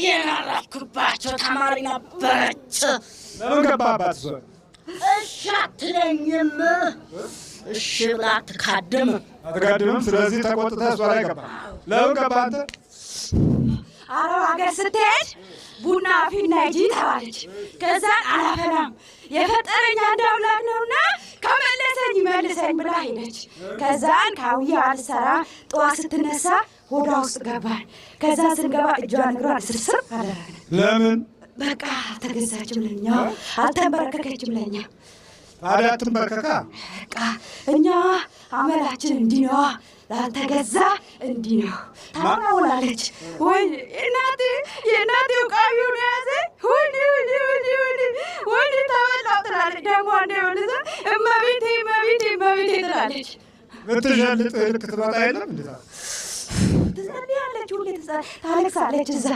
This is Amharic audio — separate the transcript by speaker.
Speaker 1: የናረኩባቸው ተማሪ ነበረች።
Speaker 2: ለምን ገባባት እሷ?
Speaker 1: እሺ አትለኝም? እሺ ብላ አትካድምም።
Speaker 2: ስለዚህ ተቆጥተህ እሷ ላይ ገባ። ለምን ገባ አንተ?
Speaker 3: አረብ ሀገር ስትሄድ ቡና አፊና ሂጂ ተባለች። ከዛን አላፈላም የፈጠረኝ አንድ አምላክ ነውና ከመለሰኝ ይመልሰኝ ብላ ሄደች። ከዛን ካውያ አልሰራ ጠዋት ስትነሳ ሆዷ ውስጥ ገባን። ከዛ ስንገባ እጇን እግሯን ስርስር አደረግን።
Speaker 2: ለምን?
Speaker 3: በቃ አልተገዛችም ለኛ፣ አልተንበረከከችም ለኛ።
Speaker 2: ታዲያ አትንበርከካ።
Speaker 3: በቃ እኛ አመላችን እንዲህ ነዋ፣ ላልተገዛ እንዲህ ነው ታውላለች። ወይ የእናቴ ውቃቢውን የያዘ ወዲ ተበላው ትላለች። ደግሞ አንዴ ወልዛ እመቤቴ ትላለች።
Speaker 2: ብትሸልጥ ልክ ትመጣ የለም እንዴ?
Speaker 3: ትጸልያለች፣ ሁሌ ታለቅሳለች እዛ